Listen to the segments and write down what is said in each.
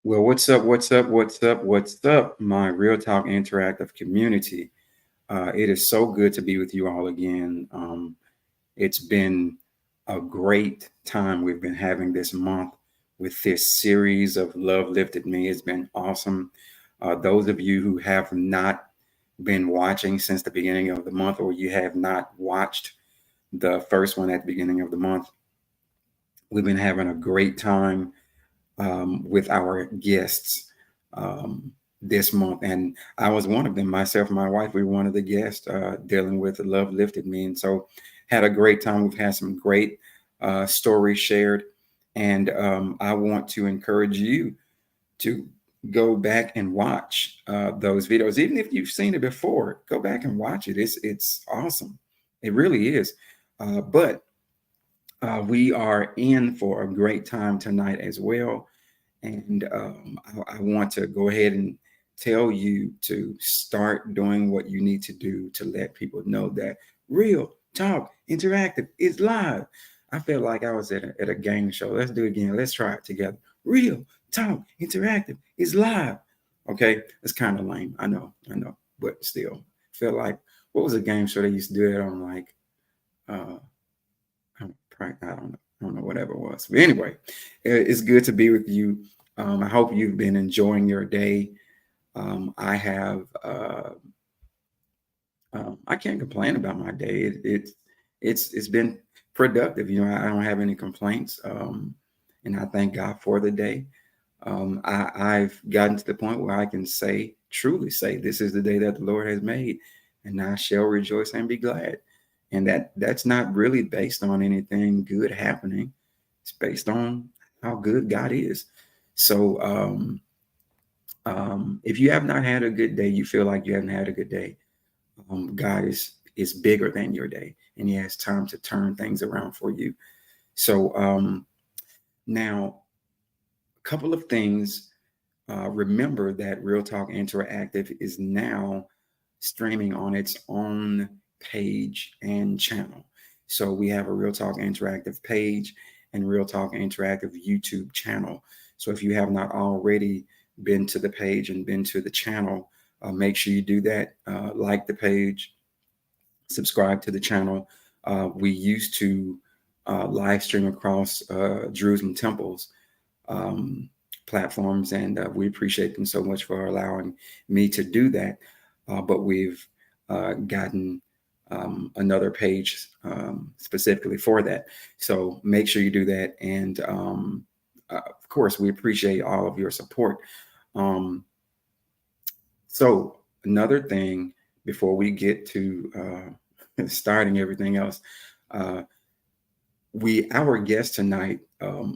Well, what's up? What's up? What's up? What's up, my Real Talk Interactive community? It is so good to be with you all again. It's been a great time we've been having this month with this series of Love Lifted Me. It's been awesome. Those of you who have not been watching since the beginning of the month, or you have not watched the first one at the beginning of the month, we've been having a great time with our guests this month. And I was one of them. Myself and my wife, we were one of the guests dealing with Love Lifted Me. And so had a great time. We've had some great stories shared. And I want to encourage you to go back and watch those videos. Even if you've seen it before, go back and watch it. It's awesome. It really is. But we are in for a great time tonight as well. And I want to go ahead and tell you to start doing what you need to do to let people know that Real Talk Interactive is live. I feel like I was at a game show. Let's do it again. Let's try it together. Real Talk Interactive is live. Okay, it's kind of lame. I know, but still, feel like what was a game show they used to do it on? Like, I don't know, whatever it was. But anyway, it's good to be with you. I hope you've been enjoying your day. I have. I can't complain about my day. It's been productive. You know, I don't have any complaints, and I thank God for the day. I've gotten to the point where I can truly say, this is the day that the Lord has made, and I shall rejoice and be glad. And that's not really based on anything good happening. It's based on how good God is. So if you have not had a good day, you feel like you haven't had a good day, God is bigger than your day, and he has time to turn things around for you. So now, a couple of things. Remember that Real Talk Interactive is now streaming on its own page and channel. So we have a Real Talk Interactive page and Real Talk Interactive YouTube channel. So if you have not already been to the page and been to the channel, make sure you do that. Like the page, subscribe to the channel. We used to live stream across Jerusalem Temple's platforms, and we appreciate them so much for allowing me to do that. But we've gotten another page specifically for that. So make sure you do that. And of course, we appreciate all of your support. So another thing before we get to starting everything else, our guest tonight,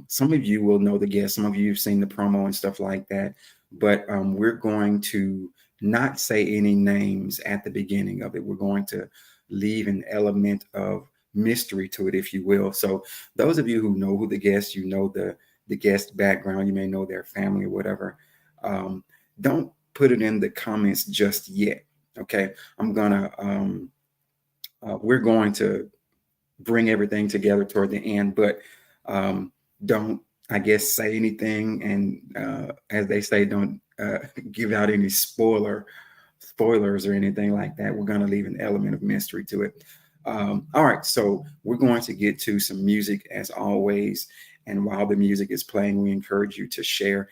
some of you will know the guest, some of you have seen the promo and stuff like that, but we're going to not say any names at the beginning of it. We're going to leave an element of mystery to it, if you will. So those of you who know who the guest, you know the guest background, you may know their family or whatever. Don't put it in the comments just yet. Okay, we're going to bring everything together toward the end, but don't, I guess, say anything. And as they say, don't give out any spoilers or anything like that. We're going to leave an element of mystery to it. All right, so we're going to get to some music as always. And while the music is playing, we encourage you to share.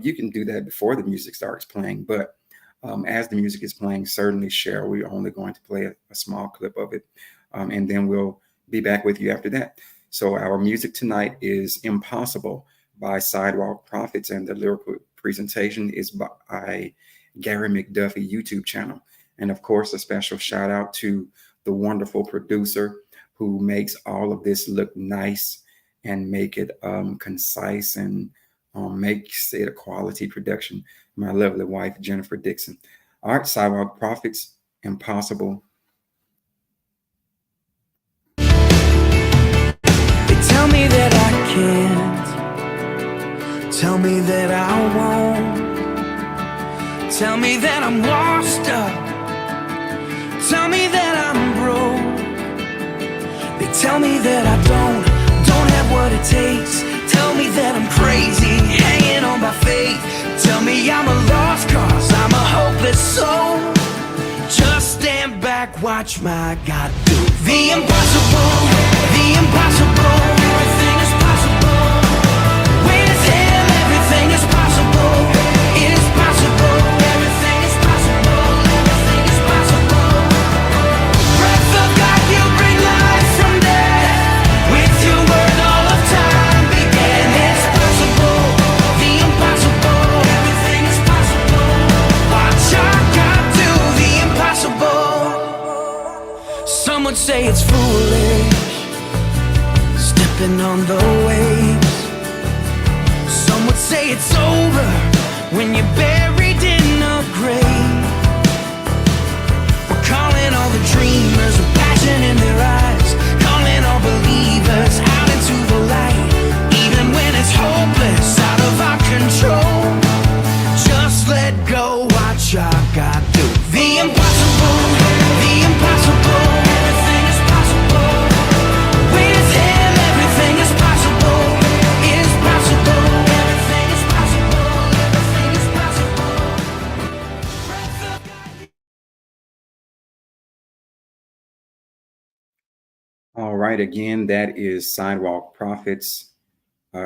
You can do that before the music starts playing, but as the music is playing, certainly share. We're only going to play a small clip of it, and then we'll be back with you after that. So our music tonight is Impossible by Sidewalk Prophets, and the lyrical presentation is by Gary McDuffee YouTube channel. And of course, a special shout out to the wonderful producer who makes all of this look nice and make it concise and makes it a quality production. My lovely wife, Jennifer Dixon. All right, Sidewalk Prophets, Impossible. They tell me that I can't, tell me that I won't, tell me that I'm washed up, tell me that I'm broke. They tell me that I don't have what it takes, tell me that I'm crazy, hanging on by faith. watch my God do the impossible, the impossible. Everything is possible. With him, everything is possible. It is possible. Everything is possible. Everything is possible. Breath of God, you bring life from death. With your word, all of time began. It's possible. The impossible. Everything is possible. Watch our God do the impossible. Some would say it's foolish, stepping on the waves. Some would say it's over when you're buried in a grave. We're calling all the dreamers with passion in their eyes, calling all believers out into the light. Even when it's hopeless, out of our control, just let go, watch our God do the impossible, the impossible. Everything is possible. With him, everything is possible. It is possible. Everything is possible. Everything is possible. Breath of God. All right, again, that is Sidewalk Prophets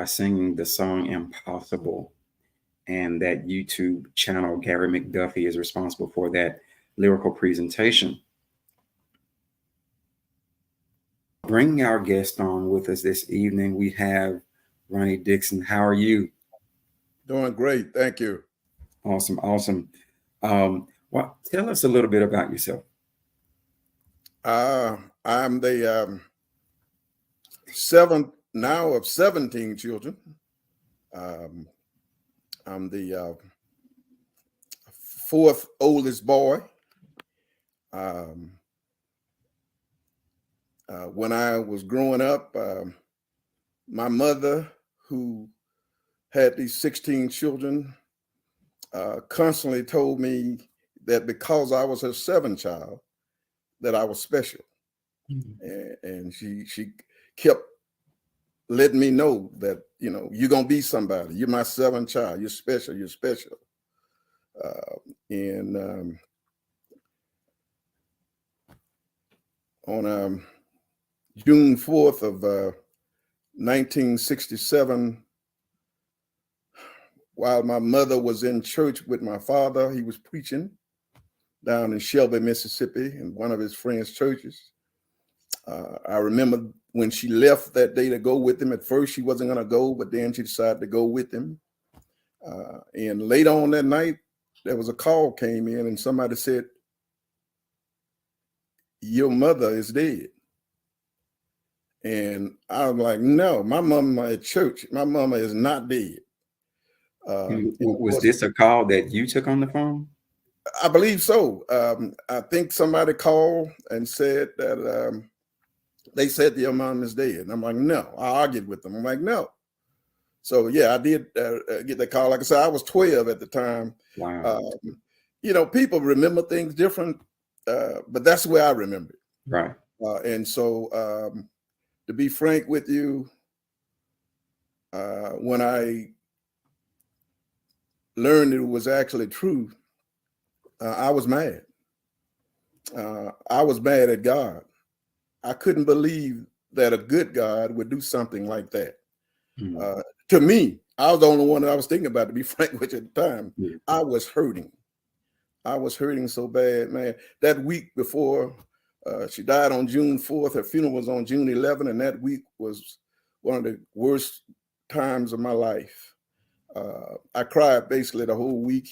singing the song Impossible. And that YouTube channel, Gary McDuffie, is responsible for that lyrical presentation. Bringing our guest on with us this evening, we have Ronnie Dixon. How are you? Doing great, thank you. Awesome, awesome. Well, tell us a little bit about yourself. I'm the seventh now of 17 children. I'm the fourth oldest boy. When I was growing up, my mother, who had these 16 children, constantly told me that because I was her seventh child, that I was special. And she kept letting me know that, you know, you're going to be somebody. You're my seventh child. You're special. You're special. On June 4th of 1967, while my mother was in church with my father, he was preaching down in Shelby, Mississippi, in one of his friends' churches. I remember when she left that day to go with him. At first, she wasn't going to go, but then she decided to go with him. And later on that night, there was a call came in, and somebody said, "Your mother is dead." And I was like, "No, my mama at church. My mama is not dead." Was this a call that you took on the phone? I believe so. I think somebody called and said that they said that your mom is dead. And I'm like, "No." I argued with them. I'm like, "No." So yeah, I did get that call. Like I said, I was 12 at the time. Wow. You know, people remember things different, but that's the way I remember it. Right. And so, to be frank with you, when I learned it was actually true, I was mad. I was mad at God. I couldn't believe that a good God would do something like that. To me, I was the only one that I was thinking about, to be frank with you at the time. Yeah. I was hurting. I was hurting so bad, man. That week before she died on June 4th, her funeral was on June 11th, and that week was one of the worst times of my life. I cried basically the whole week.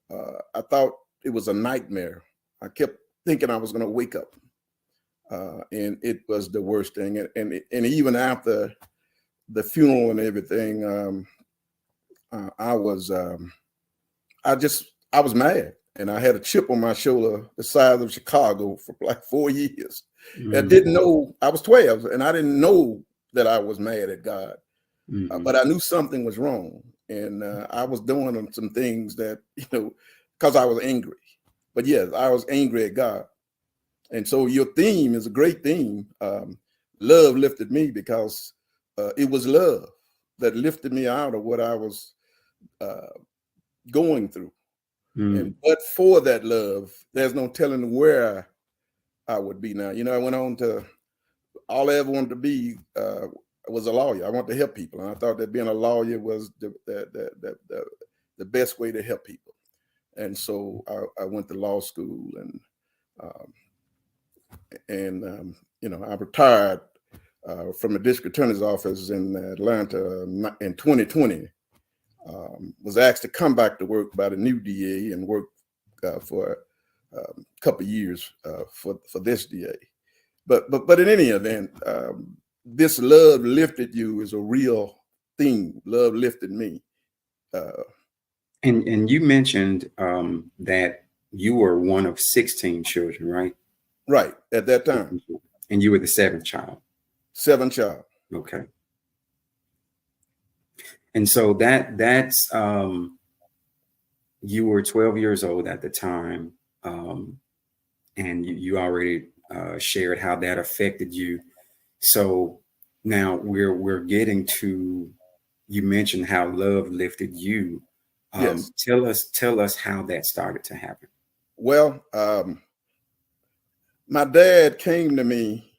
I thought it was a nightmare. I kept thinking I was going to wake up, and it was the worst thing. And even after the funeral and everything, I was mad, and I had a chip on my shoulder the size of Chicago for like 4 years. I didn't know. I was 12, and I didn't know that I was mad at God, but I knew something was wrong, and I was doing some things that, you know, because I was angry. But yes, I was angry at God. And so your theme is a great theme. Love lifted me, because it was love that lifted me out of what I was going through. And but for that love, there's no telling where I would be now. You know, I went on to, all I ever wanted to be was a lawyer. I wanted to help people, and I thought that being a lawyer was the best way to help people. And so I went to law school, and you know, I retired from the district attorney's office in Atlanta in 2020. Was asked to come back to work by the new DA and work for a couple of years for this DA. But in any event, this love lifted you is a real thing. Love lifted me. And you mentioned that you were one of 16 children, right? Right, at that time. And you were the seventh child. Seventh child. Okay. And so that's you were 12 years old at the time, and you already shared how that affected you. So now we're getting to, you mentioned how love lifted you. Yes. Tell us how that started to happen. Well, my dad came to me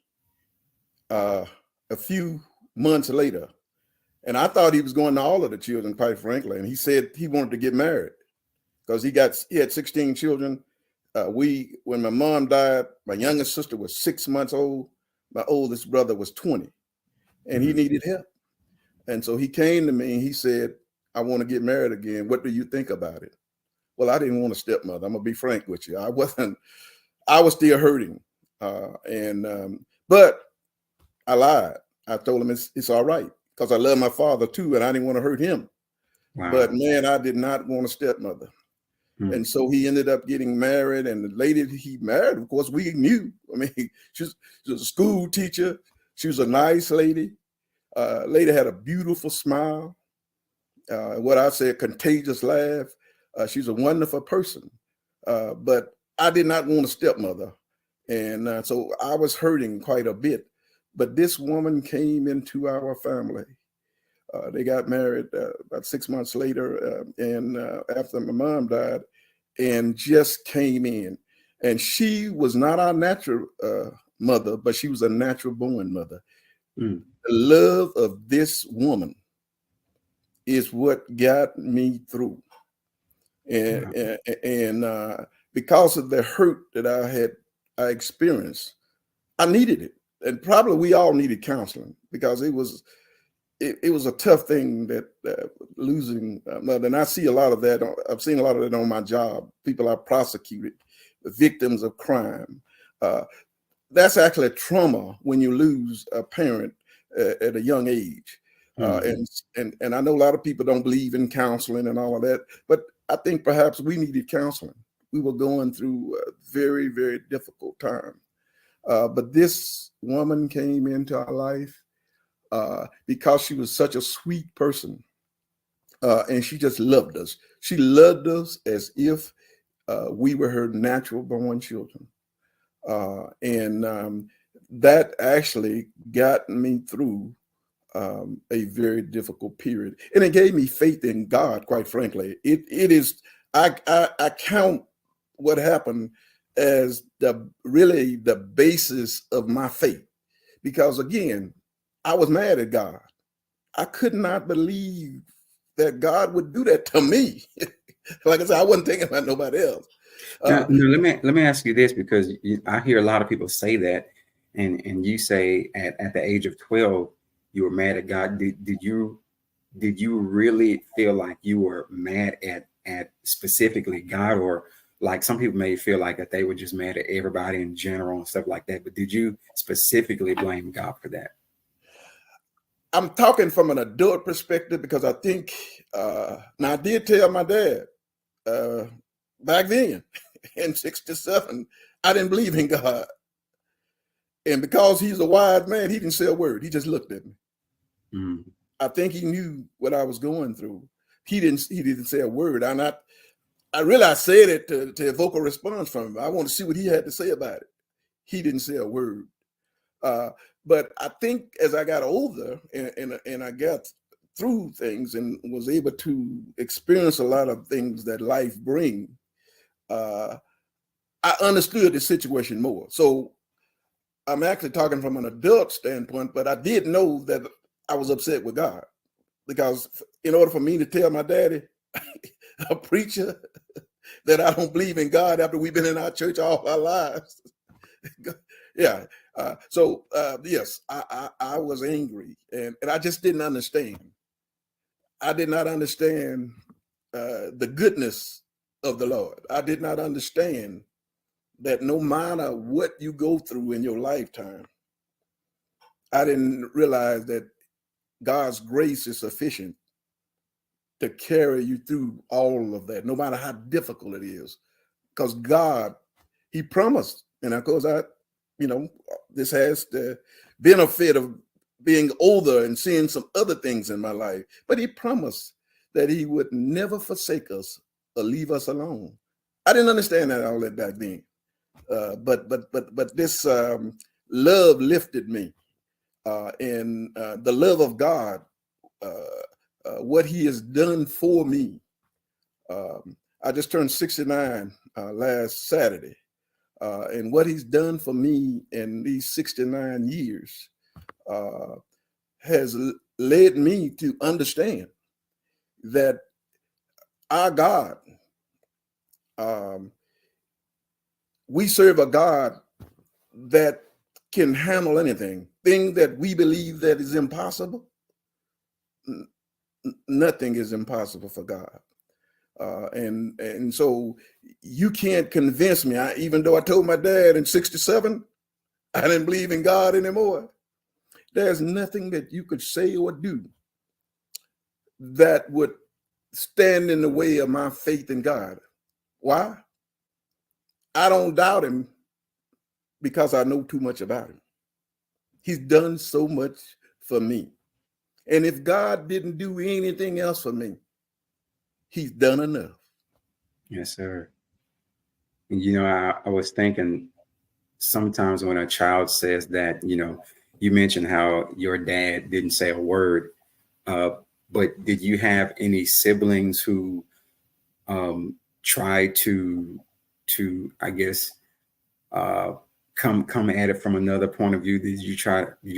a few months later, and I thought he was going to all of the children, quite frankly. And he said he wanted to get married because he had 16 children. When my mom died, my youngest sister was 6 months old. My oldest brother was 20, and he needed help. And so he came to me and he said, I want to get married again. What do you think about it? Well, I didn't want a stepmother. I'm gonna be frank with you. I was still hurting. But I lied. I told him it's all right because I love my father too, and I didn't want to hurt him. Wow. But man, I did not want a stepmother. And so he ended up getting married, and the lady he married, of course, we knew. I mean, she was a school teacher. She was a nice lady. Lady had a beautiful smile. What I say, a contagious laugh. She's a wonderful person. But I did not want a stepmother. And so I was hurting quite a bit. But this woman came into our family. They got married about 6 months later, and after my mom died, and just came in. And she was not our natural mother, but she was a natural born mother. The love of this woman is what got me through. And because of the hurt that I experienced, I needed it. And probably we all needed counseling because it was a tough thing that losing mother. And I see a lot of that. I've seen a lot of that on my job. People are prosecuted, victims of crime. That's actually a trauma when you lose a parent at a young age. And I know a lot of people don't believe in counseling and all of that, but I think perhaps we needed counseling. We were going through a very, very difficult time. But this woman came into our life because she was such a sweet person. And she just loved us. She loved us as if we were her natural born children. And that actually got me through a very difficult period. And it gave me faith in God, quite frankly. It is, I count what happened as really the basis of my faith. Because again, I was mad at God. I could not believe that God would do that to me. Like I said, I wasn't thinking about nobody else. Now, let me ask you this, because I hear a lot of people say that, and you say at the age of 12 you were mad at God. Did you really feel like you were mad at specifically God, or like some people may feel like that they were just mad at everybody in general and stuff like that? But did you specifically blame God for that? I'm talking from an adult perspective because I think now I did tell my dad back then in '67, I didn't believe in God. And because he's a wise man, he didn't say a word. He just looked at me. I think he knew what I was going through. He didn't say a word. I really said it to evoke a response from him. I want to see what he had to say about it. He didn't say a word. But I think as I got older and I got through things and was able to experience a lot of things that life brings, I I understood the situation more. So I'm actually talking from an adult standpoint, but I did know that I was upset with God, because in order for me to tell my daddy, a preacher, that I don't believe in God after we've been in our church all our lives. Yeah. Yes, I was angry, and I just didn't understand. I did not understand the goodness of the Lord. I did not understand that no matter what you go through in your lifetime, I didn't realize that God's grace is sufficient to carry you through all of that, no matter how difficult it is. Because God, he promised, and of course this has the benefit of being older and seeing some other things in my life, but he promised that he would never forsake us or leave us alone. I didn't understand that all that back then. But this love lifted me, and the love of God, what he has done for me. I just turned 69 last Saturday, and what he's done for me in these 69 years has led me to understand that our God, we serve a God that can handle anything. Thing that we believe that is impossible, nothing is impossible for God. And so you can't convince me. Even though I told my dad in 67, I didn't believe in God anymore. There's nothing that you could say or do that would stand in the way of my faith in God. Why? I don't doubt him because I know too much about him. He's done so much for me. And if God didn't do anything else for me, he's done enough. Yes, sir. I was thinking sometimes when a child says that, you mentioned how your dad didn't say a word, but did you have any siblings who tried to I guess come at it from another point of view? Did you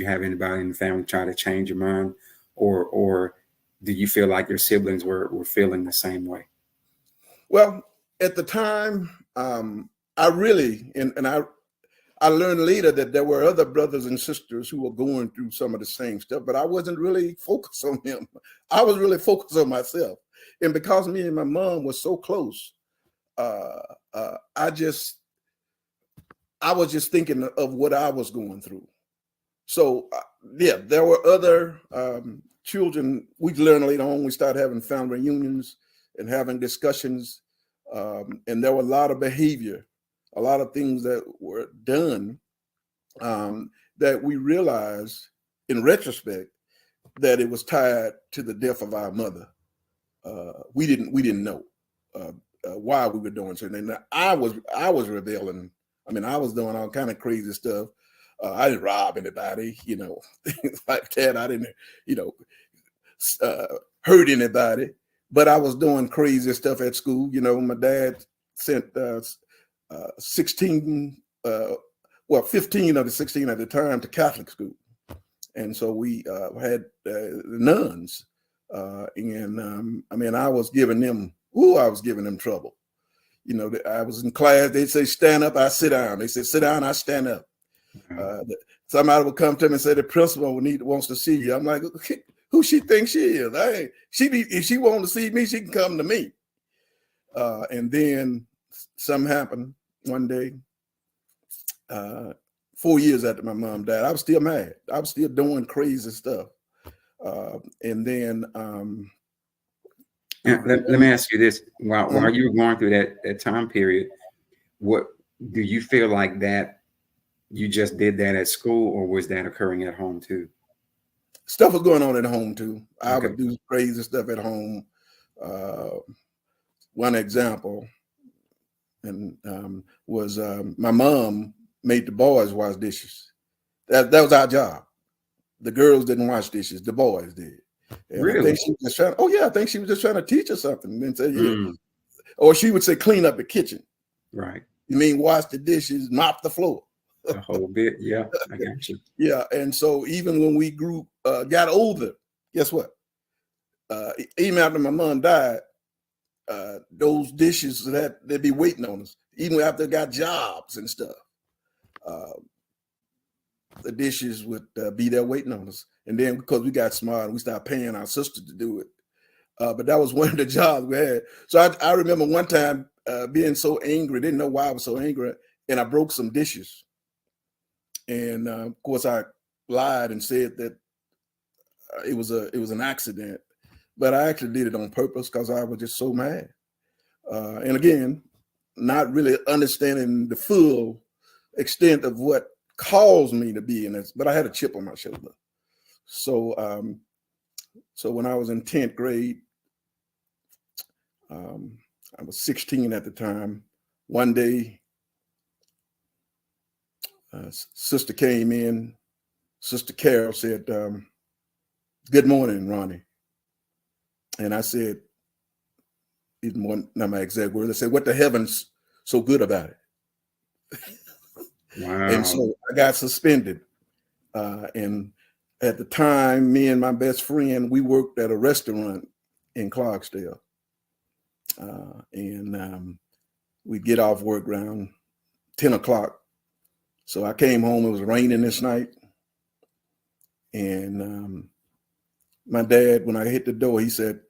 have anybody in the family try to change your mind, or do you feel like your siblings were feeling the same way? Well, at the time, I really, and I learned later that there were other brothers and sisters who were going through some of the same stuff, but I wasn't really focused on them. I was really focused on myself. And because me and my mom were so close, I was just thinking of what I was going through. So there were other children. We learned later on, we started having family reunions and having discussions. And there were a lot of behavior, a lot of things that were done that we realized in retrospect that it was tied to the death of our mother. We didn't know why we were doing certain things. I was rebelling. I mean, I was doing all kind of crazy stuff. I didn't rob anybody, things like that. I didn't, hurt anybody. But I was doing crazy stuff at school. My dad sent 15 of the 16 at the time to Catholic school. And so we had nuns. I was giving them trouble. I was in class, they'd say, stand up, I sit down. They said, sit down, I stand up. Somebody would come to me and say, the principal wants to see you. I'm like, okay, who she thinks she is? If she wants to see me, she can come to me. And then something happened one day, 4 years after my mom died. I was still mad. I was still doing crazy stuff. And then let me ask you this: while you were going through that time period, what do you feel like that you just did that at school, or was that occurring at home too? Stuff was going on at home too. I Okay. would do crazy stuff at home. One example was my mom made the boys wash dishes. That was our job. The girls didn't wash dishes, the boys did. And Really? I think she was just I think she was just trying to teach us something. And say, or she would say, clean up the kitchen. Right. You mean wash the dishes, mop the floor? A whole bit. Yeah, I got you. Yeah. And so even when we got older, guess what? Even after my mom died, those dishes they'd be waiting on us. Even after they got jobs and stuff, the dishes would be there waiting on us. And then because we got smart, we started paying our sister to do it. But that was one of the jobs we had. So I remember one time being so angry, didn't know why I was so angry, and I broke some dishes. And of course, I lied and said that it was an accident, but I actually did it on purpose because I was just so mad. And again, not really understanding the full extent of what caused me to be in this, but I had a chip on my shoulder. So, so when I was in 10th grade, I was 16 at the time. One day, sister came in. Sister Carol said, "Good morning, Ronnie." And I said, not my exact words, I said, "What the heavens so good about it?" Wow. And so I got suspended. And at the time, me and my best friend, we worked at a restaurant in Clarksdale. And we'd get off work around 10 o'clock. So I came home, it was raining this night. And my dad, when I hit the door, he said,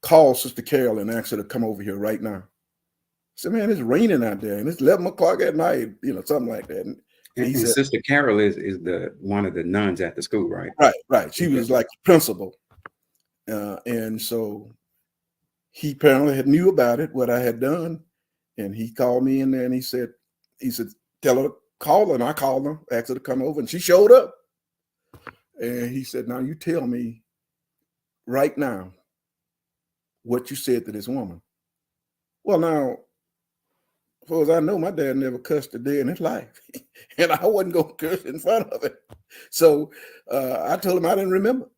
"Call Sister Carol and ask her to come over here right now." I said, "Man, it's raining out there and it's 11 o'clock at night," something like that. And he said, Sister Carol is the one of the nuns at the school, right? Right. She was like principal. And so he apparently knew about it, what I had done. And he called me in there and he said, "Tell her, call her." And I called her, asked her to come over, and she showed up. And he said, "Now you tell me right now what you said to this woman." Well, now, as far as I know, my dad never cussed a day in his life. And I wasn't going to curse in front of him. So I told him I didn't remember.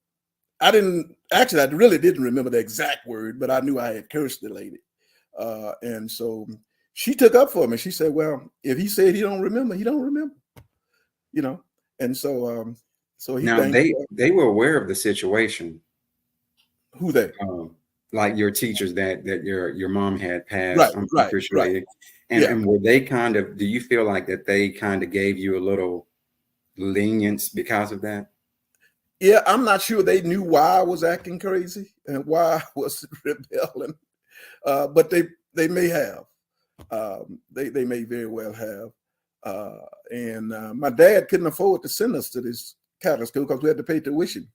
I really didn't remember the exact word, but I knew I had cursed the lady. And so she took up for me. She said, "Well, if he said he don't remember, he don't remember." And so he now they were aware of the situation. Who they? Like your teachers that your mom had passed. Right. And were they do you feel like that they kind of gave you a little lenience because of that? Yeah, I'm not sure they knew why I was acting crazy and why I was rebelling, but they may have. They may very well have. And my dad couldn't afford to send us to this Catholic school because we had to pay tuition.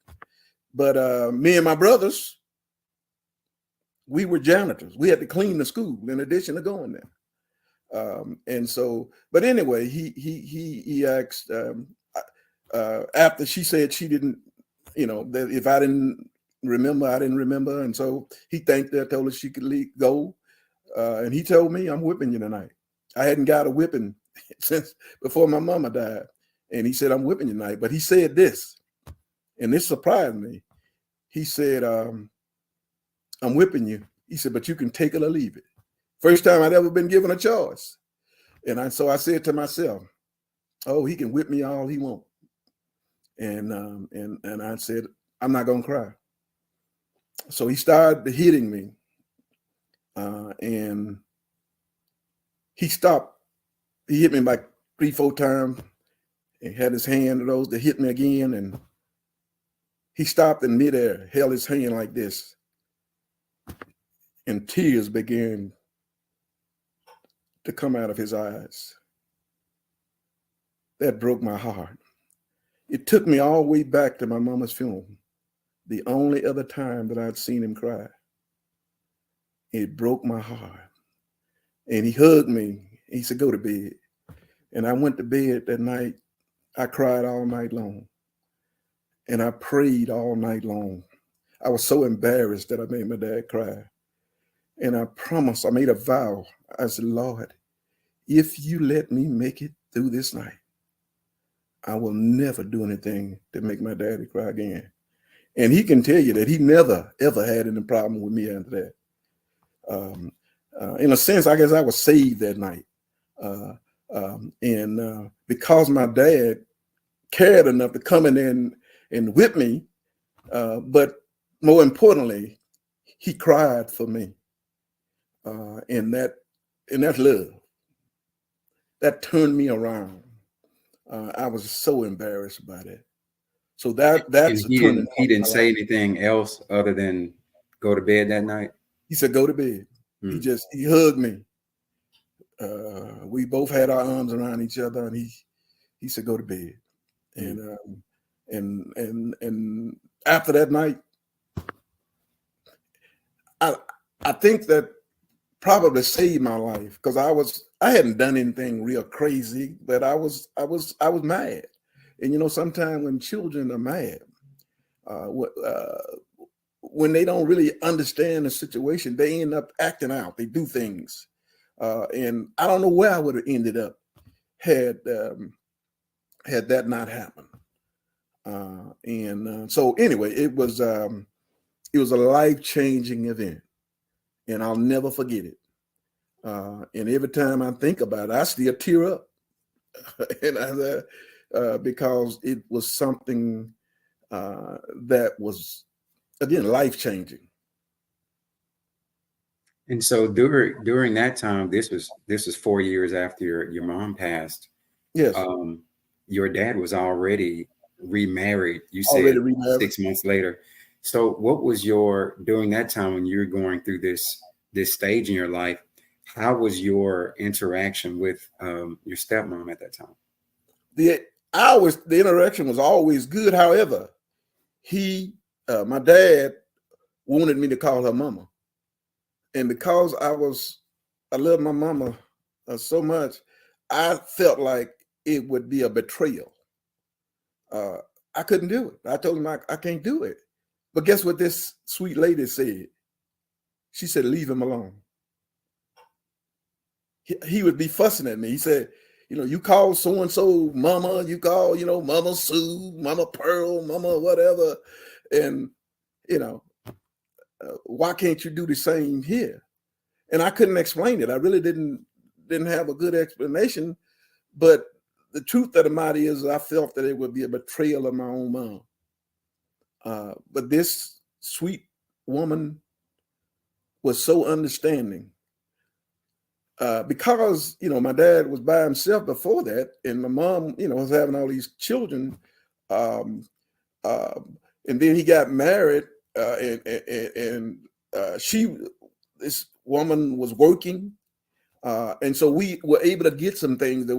But me and my brothers, we were janitors. We had to clean the school in addition to going there. And so, but anyway, he asked after she said she didn't, that if I didn't remember, I didn't remember. And so he thanked her, told her she could go. And he told me, "I'm whipping you tonight." I hadn't got a whipping since before my mama died. And he said, "I'm whipping you tonight." But he said this, and this surprised me. He said, "I'm whipping you." He said, "But you can take it or leave it." First time I'd ever been given a choice. And so I said to myself, "Oh, he can whip me all he wants." And I said, "I'm not going to cry." So he started hitting me. And he stopped. He hit me like 3-4 times. He had his hand to those that hit me again. And he stopped in midair, held his hand like this. And tears began to come out of his eyes. That broke my heart. It took me all the way back to my mama's funeral, the only other time that I'd seen him cry. It broke my heart. And he hugged me. He said, "Go to bed." And I went to bed that night. I cried all night long. And I prayed all night long. I was so embarrassed that I made my dad cry. And I promised, I made a vow. I said, "Lord, if you let me make it through this night, I will never do anything to make my daddy cry again." And he can tell you that he never, ever had any problem with me after that. In a sense, I guess I was saved that night. And because my dad cared enough to come in and whip me, but more importantly, he cried for me. And that's love. That turned me around. I was so embarrassed by that. So And that's a turning he point in didn't my say life. anything else other than go to bed that night. He said, "Go to bed." Hmm. He hugged me. We both had our arms around each other, and he said, "Go to bed." And after that night, I think that probably saved my life, because I hadn't done anything real crazy, but I was mad. And sometimes when children are mad, when they don't really understand the situation, they end up acting out. They do things, and I don't know where I would have ended up had that not happened. So anyway, it was a life-changing event, and I'll never forget it. And every time I think about it, I still tear up, and because it was something that was, again, life-changing. And so during that time, this was 4 years after your mom passed. Yes, Your dad was already remarried. You said already remarried. 6 months later. So what was during that time when you were going through this stage in your life? How was your interaction with your stepmom at that time? The interaction was always good. However, my dad wanted me to call her mama, and because I love my mama so much, I felt like it would be a betrayal. I couldn't do it. I told him I can't do it. But guess what this sweet lady said? She said, "Leave him alone." He would be fussing at me. He said, "You call so-and-so mama, you call, Mama Sue, Mama Pearl, Mama whatever. And, why can't you do the same here?" And I couldn't explain it. I really didn't have a good explanation. But the truth of the matter is, I felt that it would be a betrayal of my own mom. But this sweet woman was so understanding. Because my dad was by himself before that, and my mom was having all these children, um, and then he got married, and this woman was working, and so we were able to get some things that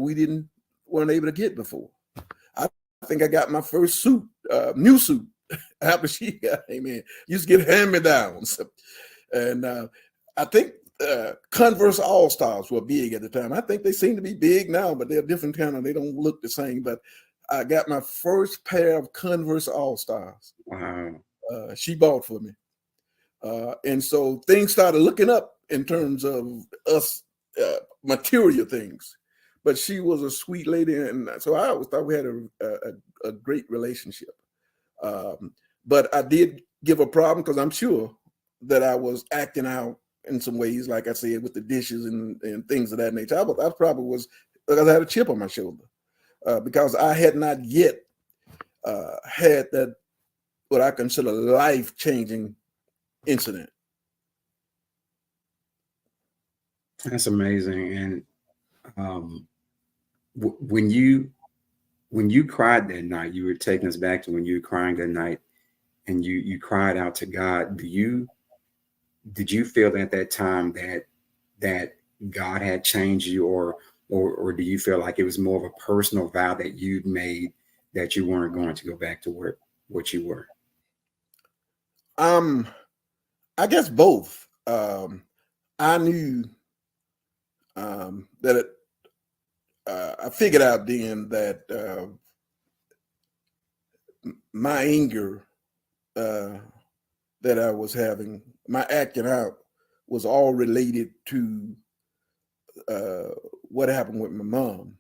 weren't able to get before. I think I got my first suit, new suit, after she came in. Used to get hand-me-downs, and I think Converse All-Stars were big at the time. I think they seem to be big now, but they're different kind of. They don't look the same. But I got my first pair of Converse All-Stars. Wow. She bought for me, and so things started looking up in terms of us, material things. But she was a sweet lady, and so I always thought we had a great relationship. But I did give a problem, because I'm sure that I was acting out in some ways, like I said, with the dishes and things of that nature. I probably was, because I had a chip on my shoulder, because I had not yet had that, what I consider, life-changing incident. That's amazing. And when you cried that night, you were taking us back to when you were crying that night, and you cried out to God. Did you feel at that time that God had changed you, or do you feel like it was more of a personal vow that you'd made that you weren't going to go back to what you were? I guess both. I knew that I figured out then that my anger that I was having, my acting out, was all related to what happened with my mom.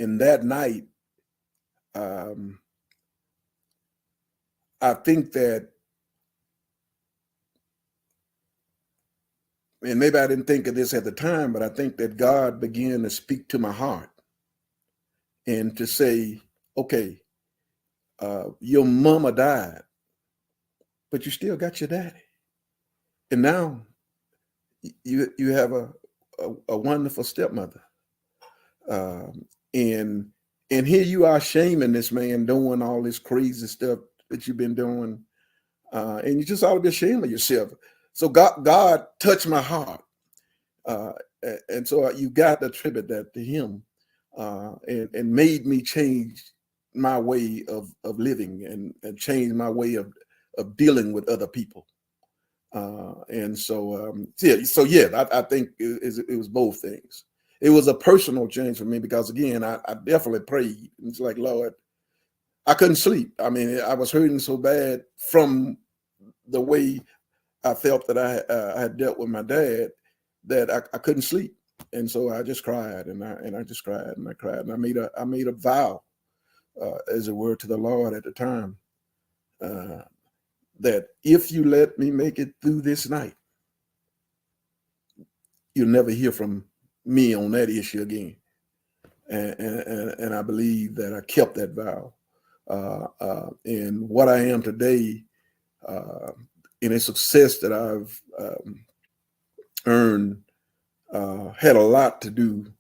And that night, I think that and maybe I didn't think of this at the time, but I think that God began to speak to my heart and to say, okay, your mama died, but you still got your daddy. And now you have a wonderful stepmother. And here you are shaming this man doing all this crazy stuff that you've been doing. And you just ought to be ashamed of yourself. So God touched my heart. And so you got to attribute that to him, and made me change my way of living and change my way of dealing with other people. And so, yeah, I think it was both things. It was a personal change for me because, again, I definitely prayed. It's like, Lord, I couldn't sleep. I mean, I was hurting so bad from the way I felt that I had dealt with my dad that I couldn't sleep. And so I just cried, and I just cried, and I cried, and I made a vow, as it were, to the Lord at the time, that if you let me make it through this night, you'll never hear from me on that issue again. And I believe that I kept that vow. And what I am today, in a success that I've earned, had a lot to do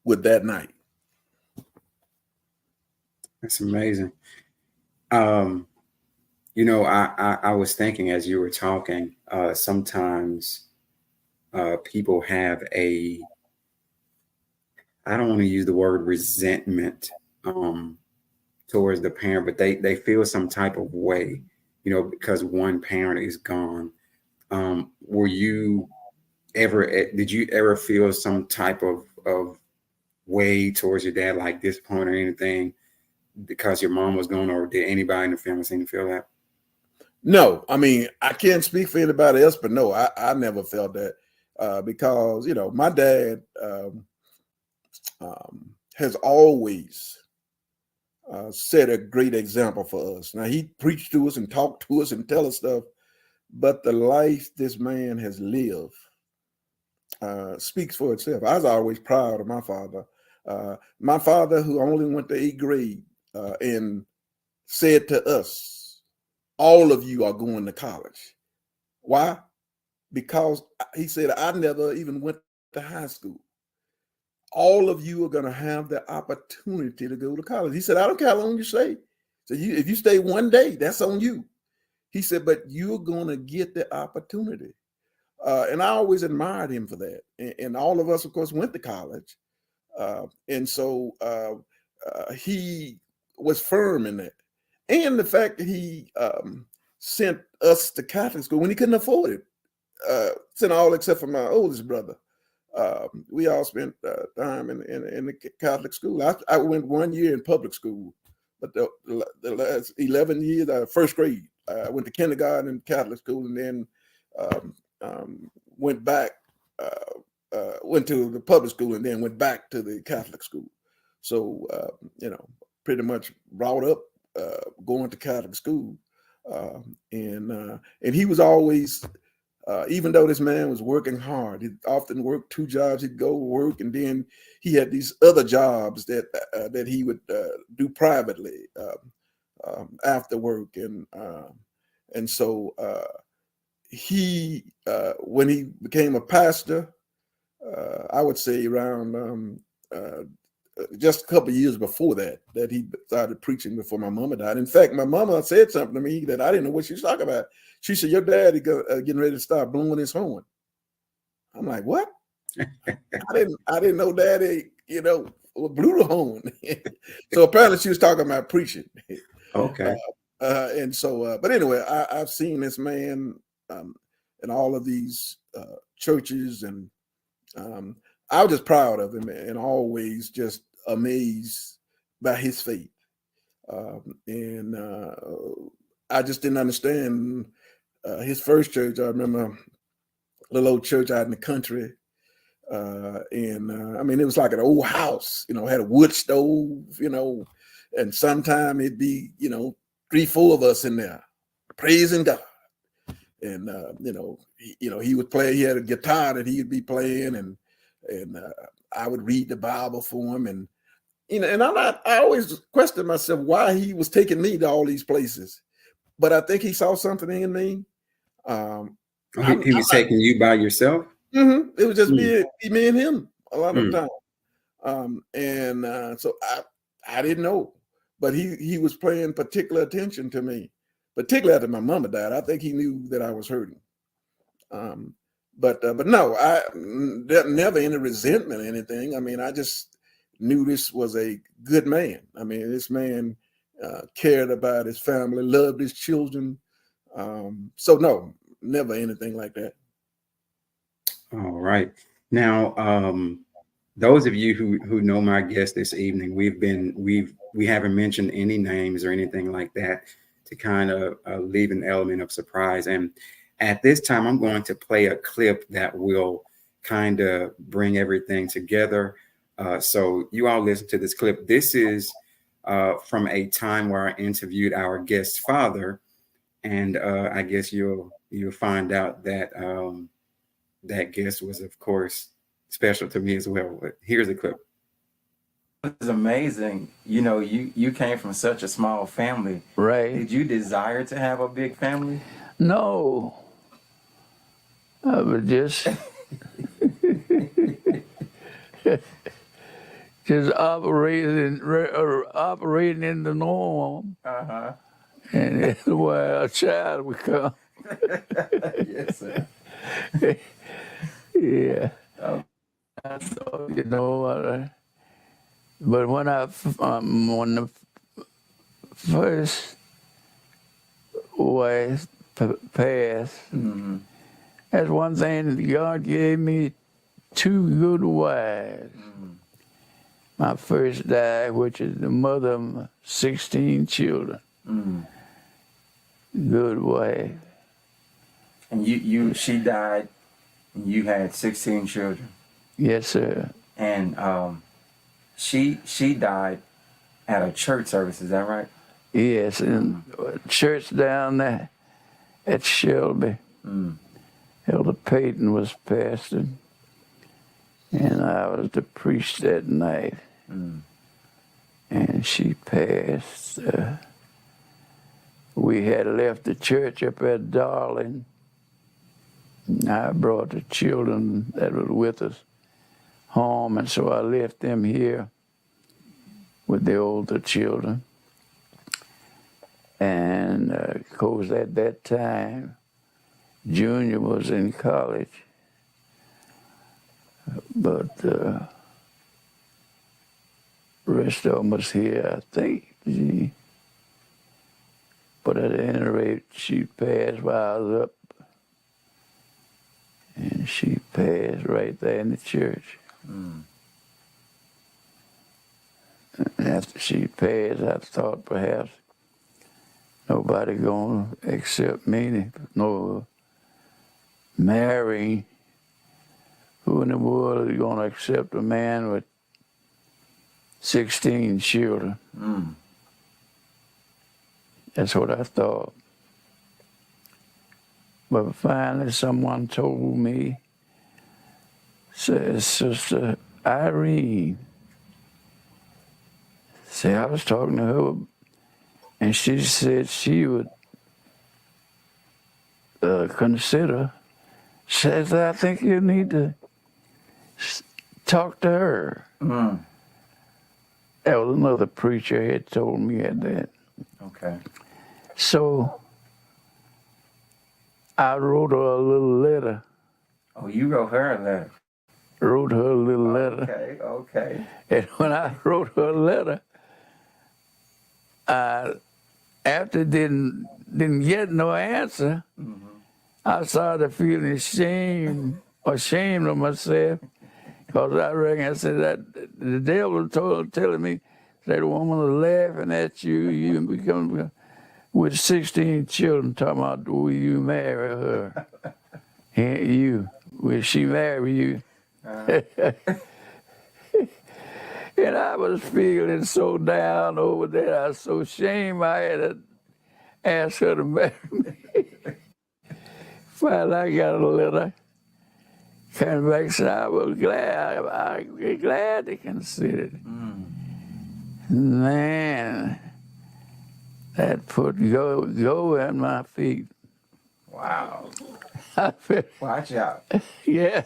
with that night. That's amazing. You know, I was thinking as you were talking, sometimes people have I don't want to use the word resentment towards the parent, but they feel some type of way, you know, because one parent is gone. Did you ever feel some type of way towards your dad, like disappointment or anything because your mom was gone, or did anybody in the family seem to feel that? No, I mean, I can't speak for anybody else, but no, I never felt that, because, you know, my dad has always set a great example for us. Now, he preached to us and talked to us and tell us stuff, but the life this man has lived speaks for itself. I was always proud of my father. My father, who only went to 8th grade, and said to us, all of you are going to college. Why? Because he said, I never even went to high school. All of you are going to have the opportunity to go to college. He said, I don't care how long you stay. So if you stay one day, that's on you. He said, but you're going to get the opportunity. And I always admired him for that. And all of us, of course, went to college. And so he was firm in that. And the fact that he sent us to Catholic school when he couldn't afford it, sent all except for my oldest brother. We all spent time in the Catholic school. I went 1 year in public school, but the last 11 years, first grade, I went to kindergarten in Catholic school, and then went back, went to the public school, and then went back to the Catholic school. So, you know, pretty much brought up going to Catholic school. And he was always, even though this man was working hard, he often worked 2 jobs. He'd go work, and then he had these other jobs that he would do privately after work. And so he, when he became a pastor, I would say around just a couple of years before that he started preaching before my mama died. In fact, my mama said something to me that I didn't know what she was talking about. She said, your daddy getting ready to start blowing his horn. I'm like, what? I didn't know daddy, you know, blew the horn. So apparently she was talking about preaching. Okay. And so, but anyway, I've seen this man in all of these churches, and I was just proud of him and always just amazed by his faith. And I just didn't understand his first church. I remember a little old church out in the country. And I mean, it was like an old house, you know, had a wood stove, you know, and sometime it'd be, you know, 3, 4 of us in there praising God. And he would play. He had a guitar that he'd be playing, and I would read the Bible for him. And I always questioned myself why he was taking me to all these places. But I think he saw something in me. He was taking you by yourself? It was just me and him a lot of the time. So I didn't know. But he was paying particular attention to me, particularly after my mama died. I think he knew that I was hurting. But no, I never any resentment or anything. I mean, I just knew this was a good man. I mean, this man cared about his family, loved his children. So no, never anything like that. All right. Now, those of you who know my guest this evening, we haven't mentioned any names or anything like that to kind of leave an element of surprise. And at this time, I'm going to play a clip that will kind of bring everything together. So you all listen to this clip. This is from a time where I interviewed our guest's father, and I guess you'll find out that that guest was, of course, special to me as well. But here's the clip. It's amazing. You came from such a small family. Right. Did you desire to have a big family? No. I was just operating in the norm. Uh-huh. And that's where a child would come. Yes, sir. Yeah. Oh. So, but when when the first wife passed, that's one thing that God gave me 2 good wives. My first died, which is the mother of 16 children. Good wife. And she died, and you had 16 children. Yes, sir. And she died at a church service, is that right? Yes, in church down there at Shelby. Elder Payton was pastor, and I was the priest that night. And she passed. We had left the church up at Darling. I brought the children that were with us home, and so I left them here with the older children. And of course, at that time, Junior was in college, but the rest of them was here, I think. But at any rate, she passed while I was up. And she passed right there in the church. And after she passed, I thought perhaps nobody gonna accept me, no marrying. Who in the world is gonna accept a man with 16 children? That's what I thought. But finally, someone told me, says, Sister Irene. See, I was talking to her, and she said she would consider. Says, I think you need to talk to her. That was another preacher had told me that. Okay. So I wrote her a little letter. Oh, you wrote her a letter? Wrote her a little letter. Okay. And when I wrote her a letter, after didn't get no answer, I started feeling ashamed of myself, because I reckon I said that the devil telling me that the woman was laughing at you, you become with 16 children, talking about will you marry her? Will she marry you? And I was feeling so down over there. I was so ashamed I had to ask her to marry me. finally I got a letter. Came back and said, I was glad. I was glad they considered it. Man, that put go at my feet. Wow. I felt, Watch out. yeah.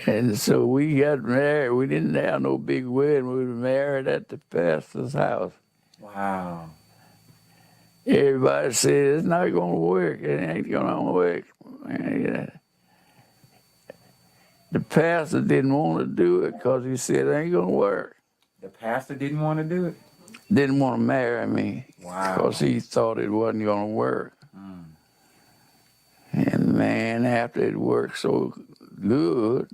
And so we got married. We didn't have no big wedding. We were married at the pastor's house. Wow. Everybody said, it's not going to work. It ain't going to work. And, the pastor didn't want to do it because he said it ain't going to work. The pastor didn't want to do it? Didn't want to marry me. Wow. Because he thought it wasn't going to work. And man, after it worked so good,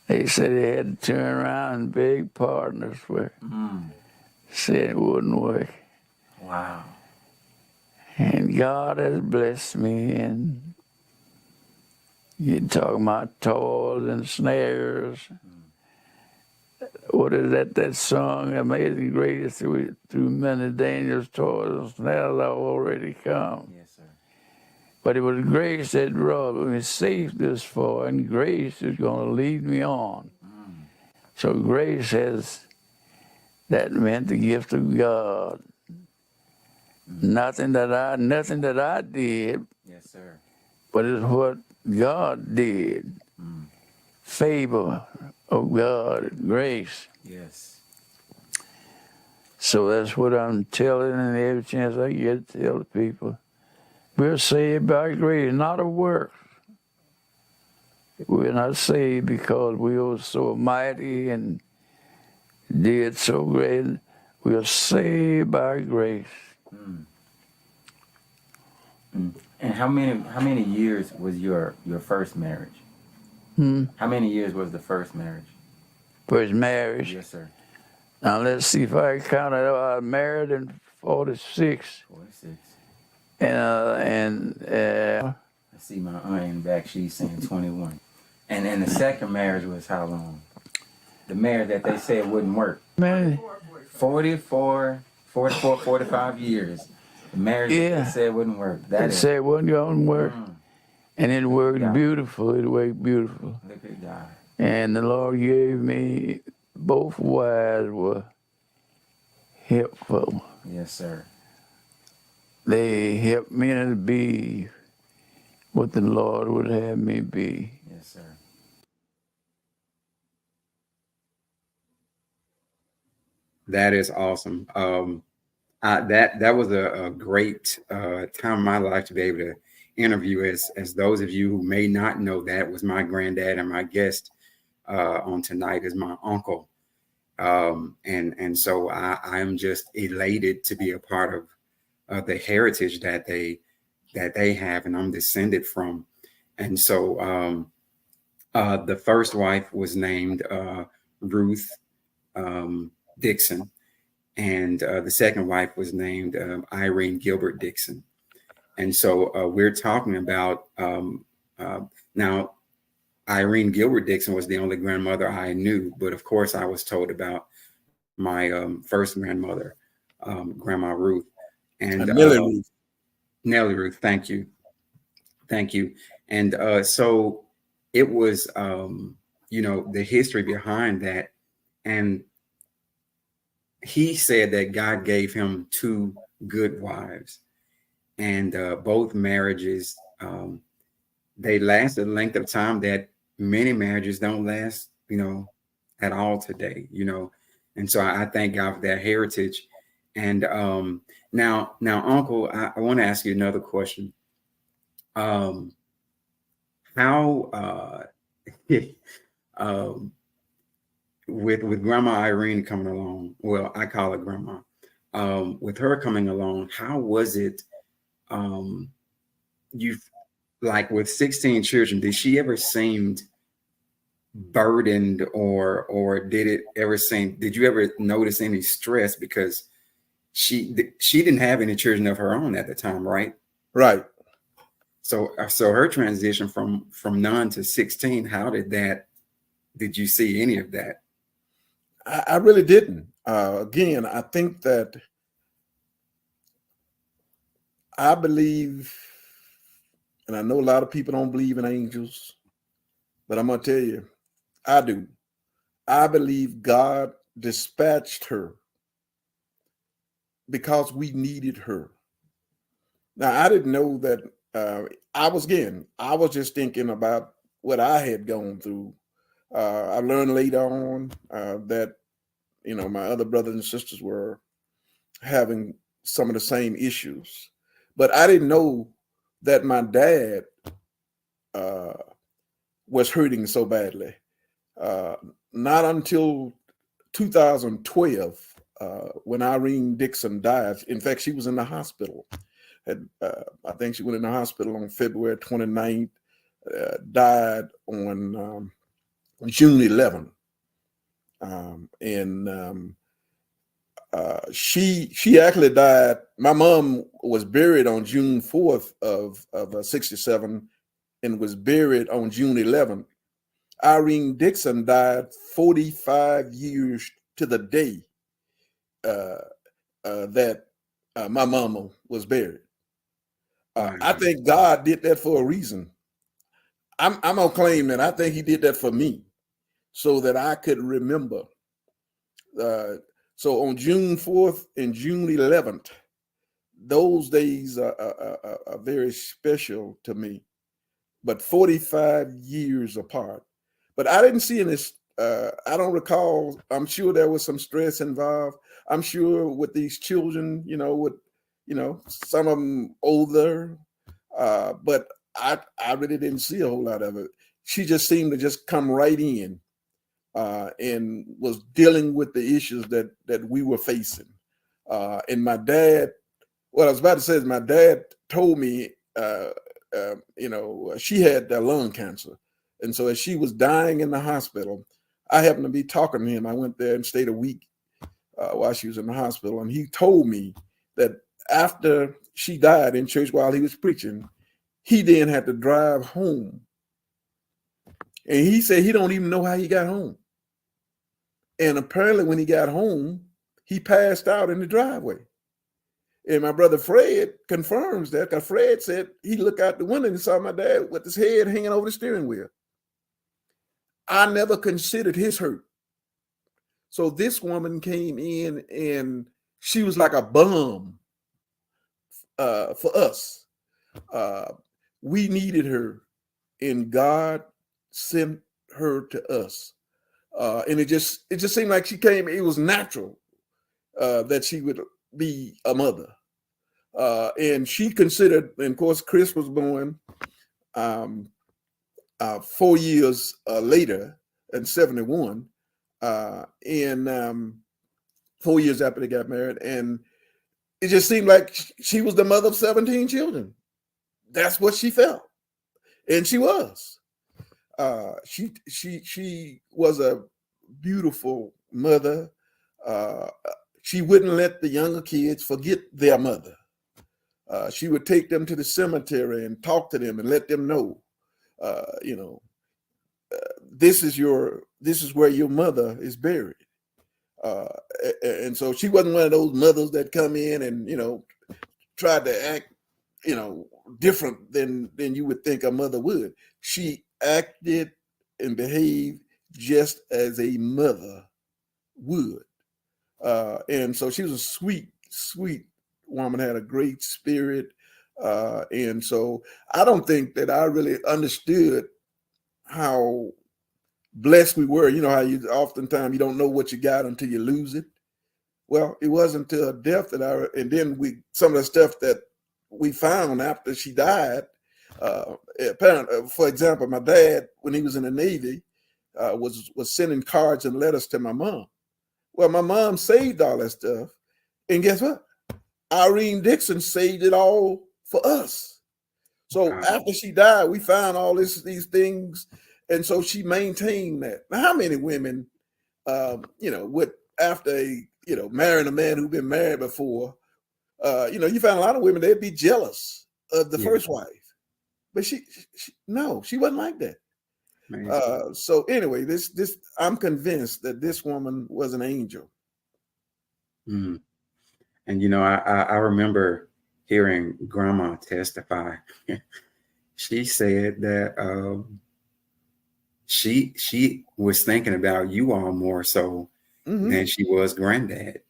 they said they had to turn around and beg partners for it. Said it wouldn't work. Wow. And God has blessed me, and you talk about toils and snares. What is that song? Amazing Grace, through many dangers, toils, and snares I've already come. Yes, sir. But it was grace that brought me safe this far, and grace is going to lead me on. So grace has, that meant the gift of God. Nothing that I did, Yes, sir. but it's what God did. Favor of God, grace. Yes. So that's what I'm telling, and every chance I get to tell the people. We're saved by grace, not of works. We're not saved because we were so mighty and did so great. We are saved by grace. And how many years was your first marriage? How many years was the first marriage? First marriage. Yes, sir. Now let's see if I can count it. I was married in 46. 46. And I see my aunt in the back. She's saying 21. And the second marriage was how long? The marriage that they said wouldn't work. man, 45 years. The marriage that Yeah. they said wouldn't work. they said it wasn't going to work. And it worked Yeah. beautiful. It worked beautiful. Look at God. And the Lord gave me, both wives were helpful. Yes, sir. They helped me to be what the Lord would have me be. Yes, sir. That is awesome. That was a great time in my life to be able to interview. As those of you who may not know, that was my granddad, and my guest on tonight is my uncle. And so I am just elated to be a part of the heritage that they have, and I'm descended from. And so the first wife was named Ruth Dixon, and the second wife was named Irene Gilbert Dixon. And so we're talking about now. Irene Gilbert Dixon was the only grandmother I knew, but of course I was told about my first grandmother, Grandma Ruth, and Nellie Ruth. Nellie Ruth. Thank you. And so it was, the history behind that. And he said that God gave him two good wives, and both marriages, they lasted a length of time that many marriages don't last, at all today, And so I thank God for that heritage. And now, Uncle, I want to ask you another question. How with Grandma Irene coming along, well, I call her Grandma, with her coming along, how was it, like with 16 children, did she ever seem burdened, or did you ever notice any stress, because she didn't have any children of her own at the time, right? Right. So her transition from none to 16, did you see any of that? I really didn't. Again, I think that I believe, and I know a lot of people don't believe in angels, but I'm going to tell you, I do. I believe God dispatched her because we needed her. Now, I didn't know that. I was just thinking about what I had gone through. I learned later on that, my other brothers and sisters were having some of the same issues. But I didn't know that my dad was hurting so badly. Not until 2012, when Irene Dixon died. In fact, she was in the hospital. I think she went in the hospital on February 29th, died on June 11th. She actually died. My mom was buried on June 4th of 67 and was buried on June 11th. Irene Dixon died 45 years to the day that my mama was buried. I think God did that for a reason. I'm gonna claim that I think He did that for me, so that I could remember. So on June 4th and June 11th, those days are very special to me. But 45 years apart. But I didn't see any. I don't recall. I'm sure there was some stress involved. I'm sure with these children, some of them older, but I really didn't see a whole lot of it. She just seemed to just come right in and was dealing with the issues that we were facing. And my dad, what I was about to say is my dad told me, she had lung cancer. And so as she was dying in the hospital, I happened to be talking to him. I went there and stayed a week while she was in the hospital. And he told me that after she died in church while he was preaching, he then had to drive home. And he said he don't even know how he got home. And apparently when he got home, he passed out in the driveway. And my brother Fred confirms that, because Fred said he looked out the window and saw my dad with his head hanging over the steering wheel. I never considered his hurt. So this woman came in and she was like a balm for us. We needed her, and God sent her to us. And it just seemed like she came. It was natural that she would be a mother. And she considered, and of course, Chris was born 4 years later in 71, and 4 years after they got married. And it just seemed like she was the mother of 17 children. That's what she felt. And she was. She was a beautiful mother. She wouldn't let the younger kids forget their mother. She would take them to the cemetery and talk to them and let them know, this is where your mother is buried. And so she wasn't one of those mothers that come in and, tried to act, different than you would think a mother would. She acted and behaved just as a mother would. And so she was a sweet, sweet woman, had a great spirit. And so I don't think that I really understood how blessed we were. You know how oftentimes you don't know what you got until you lose it. Well, it wasn't until her death and then some of the stuff that we found after she died. Apparently, for example, my dad, when he was in the Navy, was sending cards and letters to my mom. Well, my mom saved all that stuff, and guess what? Irene Dixon saved it all for us. So after she died, we found all these things, and so she maintained that. Now, how many women, after marrying a man who'd been married before, you find a lot of women, they'd be jealous of the first wife, but she wasn't like that. So anyway, this I'm convinced that this woman was an angel. Mm. And I remember hearing Grandma testify. She said that she was thinking about you all more so than she was Granddad.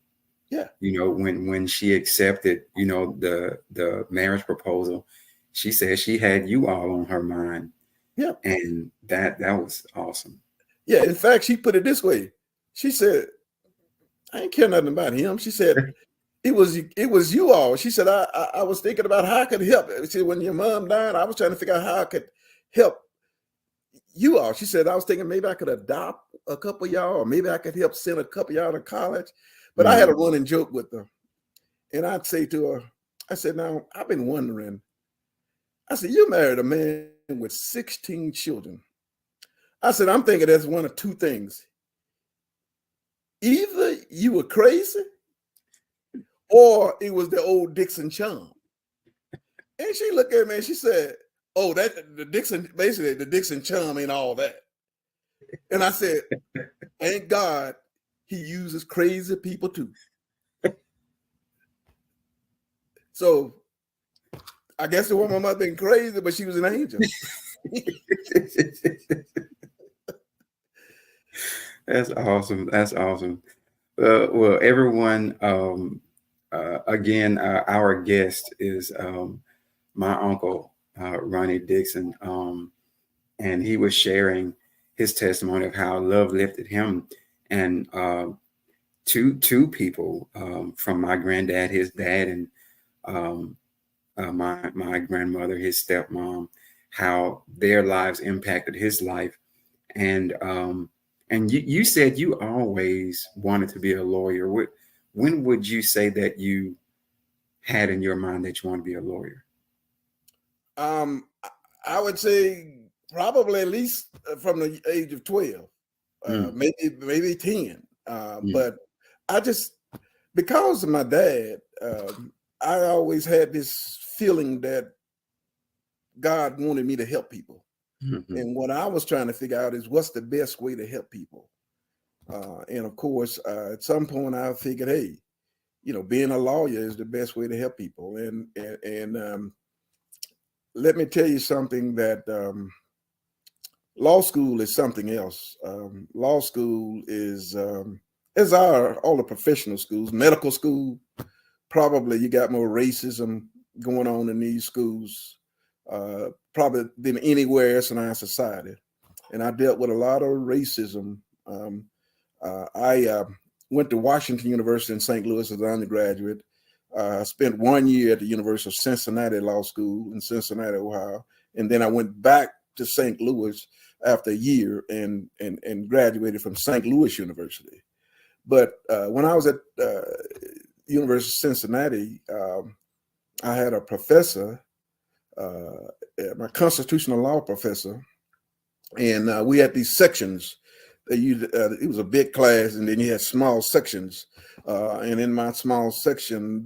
Yeah. You know, when she accepted, you know, the marriage proposal, she said she had you all on her mind. Yeah. And that was awesome. Yeah. In fact, she put it this way. She said, I ain't care nothing about him. She said, it was you all. She said, I was thinking about how I could help. She said, when your mom died, I was trying to figure out how I could help you all. She said, I was thinking maybe I could adopt a couple of y'all, or maybe I could help send a couple of y'all to college. But I had a running joke with her. And I'd say to her, I said, now, I've been wondering. I said, you married a man with 16 children. I said, I'm thinking that's one of two things. Either you were crazy or it was the old Dixon charm. And she looked at me and she said, oh, that the Dixon charm ain't all that. And I said, thank God he uses crazy people too. So I guess the woman might have been crazy, but she was an angel. That's awesome. That's awesome. Well, everyone, again, our guest is my uncle, Ronnie Dixon, and he was sharing his testimony of how love lifted him. And two people from my granddad, his dad, and my grandmother, his stepmom, how their lives impacted his life. And you said you always wanted to be a lawyer. When would you say that you had in your mind that you want to be a lawyer? I would say probably at least from the age of 12, maybe 10. But I just, because of my dad, I always had this feeling that God wanted me to help people. And what I was trying to figure out is what's the best way to help people. And of course, at some point I figured, hey, you know, being a lawyer is the best way to help people. And let me tell you something, that law school is something else. Law school is, as are all the professional schools. Medical school, probably you got more racism going on in these schools, probably than anywhere else in our society. And I dealt with a lot of racism. I went to Washington University in St. Louis as an undergraduate. I spent 1 year at the University of Cincinnati Law School in Cincinnati, Ohio. And then I went back to St. Louis after a year and graduated from St. Louis University. But when I was at University of Cincinnati, I had a professor, my constitutional law professor, and we had these sections. It was a big class, and then you had small sections. And in my small section,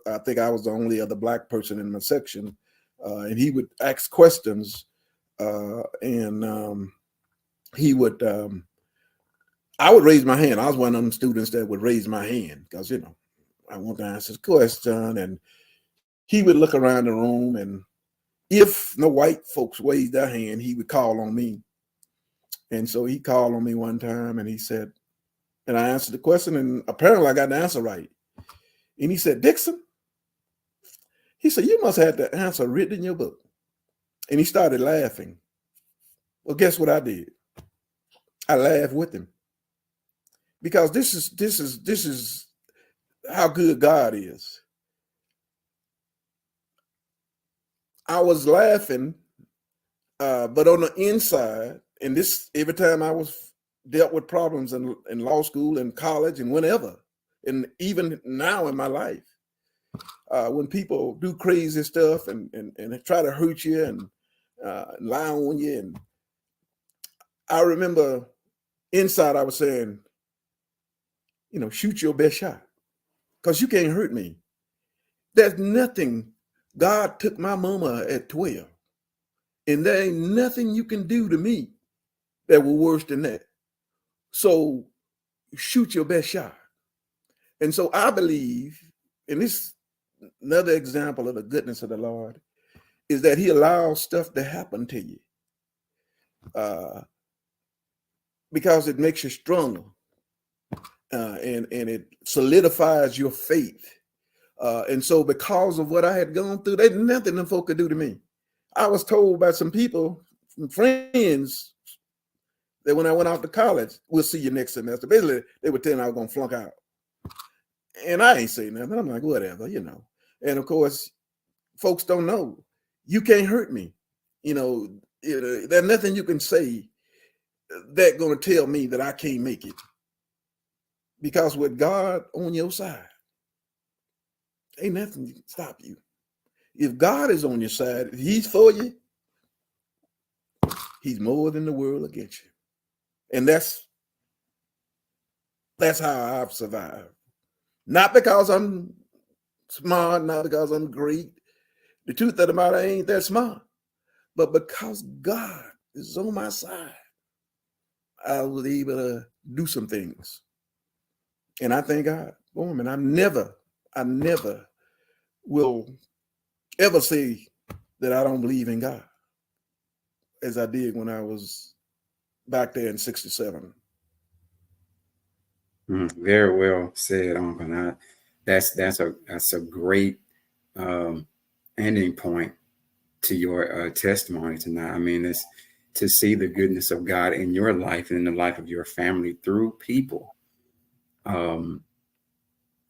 I think I was the only other Black person in my section. And he would ask questions, and he would. I would raise my hand. I was one of them students that would raise my hand because, you know, I want to answer the question. And he would look around the room, and if no white folks raised their hand, he would call on me. And so he called on me one time, and he said, and I answered the question, and apparently I got the answer right. And he said, Dixon, he said, you must have the answer written in your book. And he started laughing. Well, guess what I did? I laughed with him. Because this is how good God is. I was laughing, but on the inside, and this every time I was dealt with problems in law school and college and whenever, and even now in my life, when people do crazy stuff and try to hurt you and lie on you, and I remember inside I was saying, you know, shoot your best shot, because you can't hurt me. There's nothing. God took my mama at 12, and there ain't nothing you can do to me that was worse than that. So shoot your best shot. And so I believe, and this another example of the goodness of the Lord is that he allows stuff to happen to you because it makes you stronger and it solidifies your faith. And so because of what I had gone through, there's nothing them folk could do to me. I was told by some people, some friends, that when I went out to college, we'll see you next semester. Basically, they were telling me I was going to flunk out. And I ain't saying nothing. I'm like, whatever, you know. And of course, folks don't know. You can't hurt me. You know, there's nothing you can say that's going to tell me that I can't make it. Because with God on your side, ain't nothing that can stop you. If God is on your side, if he's for you, he's more than the world against you. And that's how I've survived. Not because I'm smart, not because I'm great. The truth of the matter, I ain't that smart. But because God is on my side, I was able to do some things. And I thank God for him. And I never will ever say that I don't believe in God as I did when I was back there in 67. Very well said, Uncle. That's a great ending point to your testimony tonight. I mean, it's to see the goodness of God in your life and in the life of your family through people.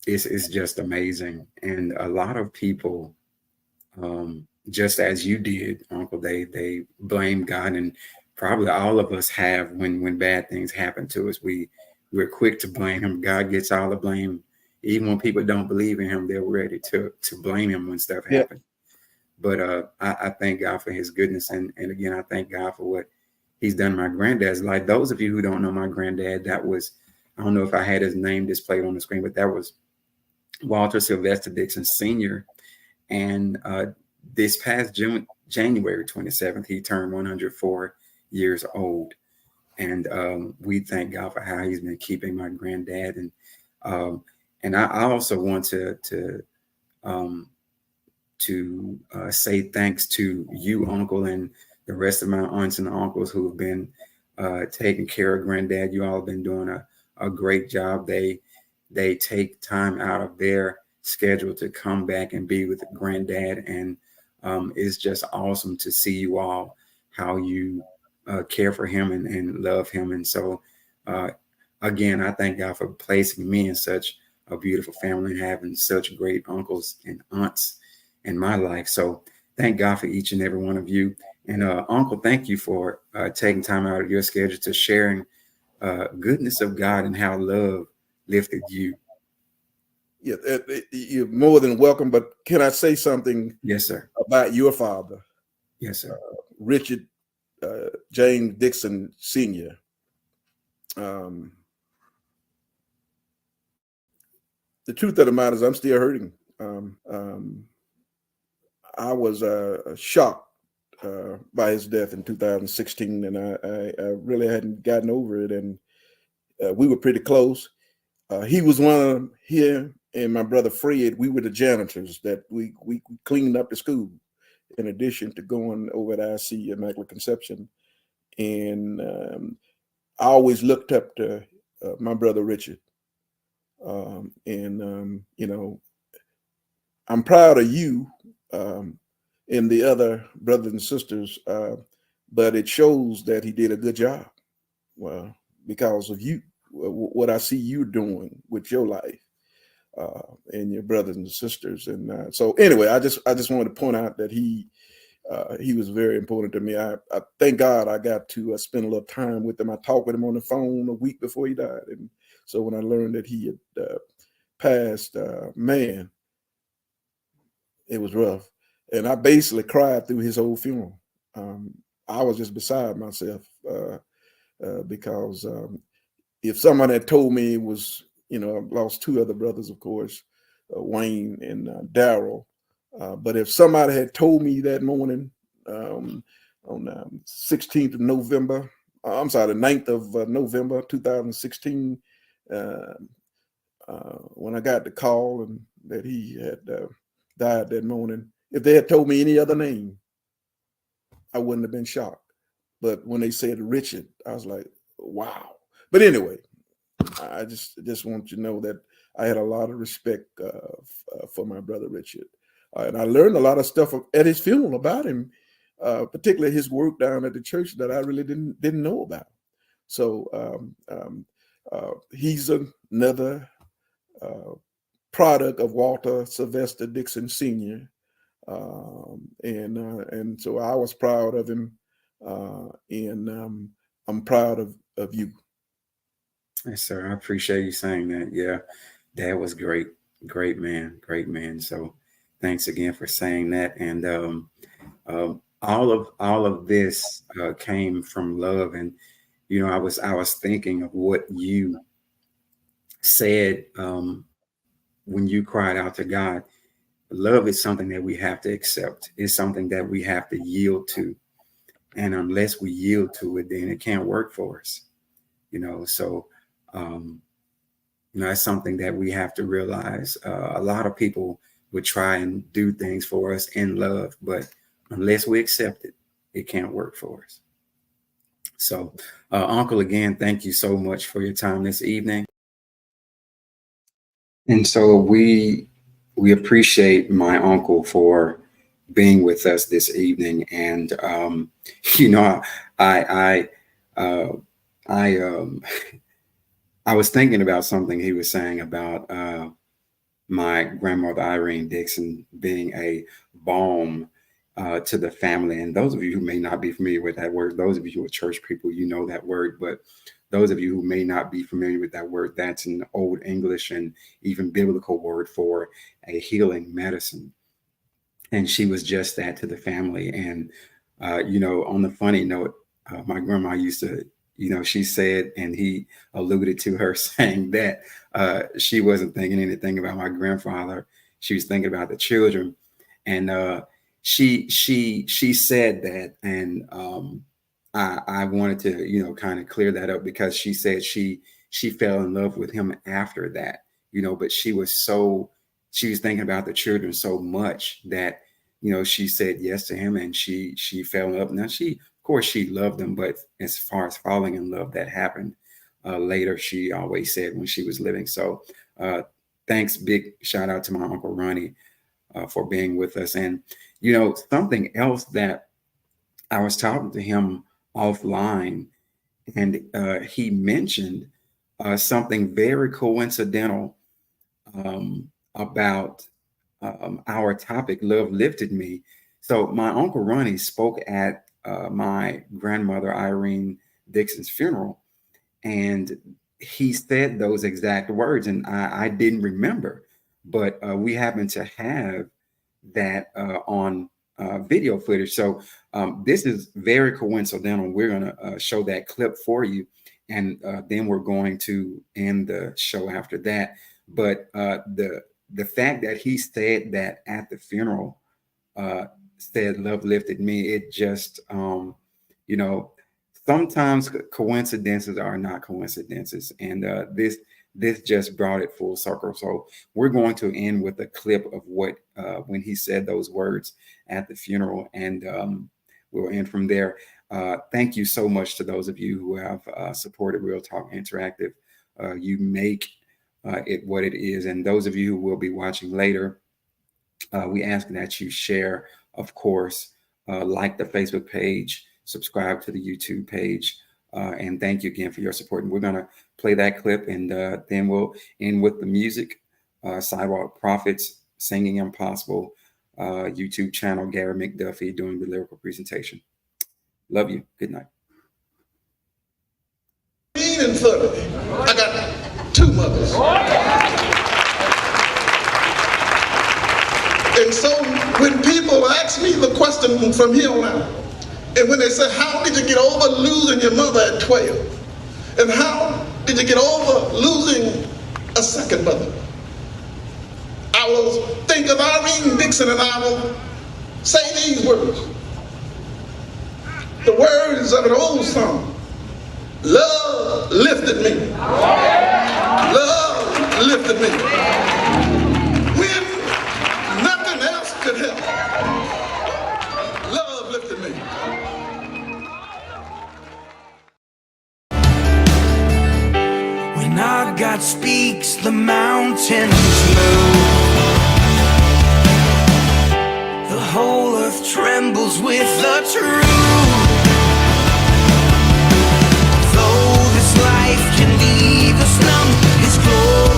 It's just amazing. And a lot of people, just as you did, Uncle, they blame God, and probably all of us have when bad things happen to us. We're quick to blame him. God gets all the blame. Even when people don't believe in him, they're ready to blame him when stuff happens. But I thank God for his goodness. And again, I thank God for what he's done in my granddad's life. Those of you who don't know my granddad, that was, I don't know if I had his name displayed on the screen, but that was Walter Sylvester Dixon Sr. And this past January 27th, he turned 104 years old. And we thank God for how he's been keeping my granddad. And I also want to say thanks to you, Uncle, and the rest of my aunts and uncles who have been taking care of granddad. You all have been doing a great job. They take time out of their schedule to come back and be with granddad. And it's just awesome to see you all, how you care for him and love him. And so, again, I thank God for placing me in such a beautiful family and having such great uncles and aunts in my life. So thank God for each and every one of you. And Uncle, thank you for taking time out of your schedule to sharing goodness of God and how love lifted you. Yeah, you're more than welcome. But can I say something? Yes, sir. About your father? Yes, sir. Richard James Dixon Sr. The truth of the matter is I'm still hurting. I was shocked by his death in 2016, and I really hadn't gotten over it. And we were pretty close. He was one of them here, and my brother Fred, we were the janitors that we cleaned up the school, in addition to going over at IC Immaculate Conception. And I always looked up to my brother Richard. You know, I'm proud of you and the other brothers and sisters, but it shows that he did a good job. Well, because of you, what I see you doing with your life and your brothers and sisters. And so anyway, I just wanted to point out that he was very important to me. I thank God I got to spend a little time with him. I talked with him on the phone a week before he died. And so when I learned that he had passed, man, it was rough. And I basically cried through his whole funeral. I was just beside myself because if someone had told me it was, you know, I've lost two other brothers, of course, Wayne and Daryl. But if somebody had told me that morning on 16th of November, I'm sorry, the 9th of November, 2016, when I got the call and that he had died that morning. If they had told me any other name, I wouldn't have been shocked. But when they said Richard, I was like, wow. But anyway, I just want you to know that I had a lot of respect for my brother Richard. And I learned a lot of stuff at his funeral about him, particularly his work down at the church that I really didn't know about. So he's another product of Walter Sylvester Dixon Sr. And so I was proud of him, and I'm proud of you. Yes, sir. I appreciate you saying that. Yeah, Dad was great, great man, great man. So thanks again for saying that. And all of this came from love. And you know, I was thinking of what you said when you cried out to God. Love is something that we have to accept. It's something that we have to yield to. And unless we yield to it, then it can't work for us. You know, so you know, it's something that we have to realize. A lot of people would try and do things for us in love, but unless we accept it, it can't work for us. So, Uncle, again, thank you so much for your time this evening. And so we appreciate my uncle for being with us this evening. And you know, I was thinking about something he was saying about my grandmother Irene Dixon being a balm to the family. And those of you who may not be familiar with that word, those of you who are church people, you know that word. But those of you who may not be familiar with that word, that's an old English and even biblical word for a healing medicine. And she was just that to the family. And, you know, on the funny note, my grandma used to, you know, she said, and he alluded to her saying that she wasn't thinking anything about my grandfather. She was thinking about the children. And she said that. And I wanted to, you know, kind of clear that up, because she said she fell in love with him after that, you know, but she was thinking about the children so much that, you know, she said yes to him, and she fell in love. Now, of course, she loved him, but as far as falling in love, that happened later, she always said, when she was living. So thanks, big shout out to my Uncle Ronnie for being with us. And, you know, something else that I was talking to him offline, and he mentioned something very coincidental about our topic, Love Lifted Me. So my Uncle Ronnie spoke at my grandmother Irene Dixon's funeral, and he said those exact words, and I didn't remember, but we happen to have that on video footage. So this is very coincidental. We're going to show that clip for you, and then we're going to end the show after that. But the fact that he said that at the funeral, said love lifted me, it just, you know, sometimes coincidences are not coincidences. And this just brought it full circle. So we're going to end with a clip of what, when he said those words at the funeral, and we'll end from there. Thank you so much to those of you who have supported Real Talk Interactive. You make it what it is. And those of you who will be watching later, we ask that you share, of course, like the Facebook page, subscribe to the YouTube page, and thank you again for your support. And we're going to play that clip, and then we'll end with the music. Sidewalk Prophets, Singing Impossible, YouTube channel, Gary McDuffie doing the lyrical presentation. Love you. Good night. In front of me, I got two mothers. And so when people ask me the question from here on out, and when they say, how did you get over losing your mother at 12? And how did you get over losing a second mother? I will think of Irene Dixon, and I will say these words. The words of an old song. Love lifted me. Love lifted me. When nothing else God speaks, the mountains move. The whole earth trembles with the truth. Though this life can leave us numb, His glory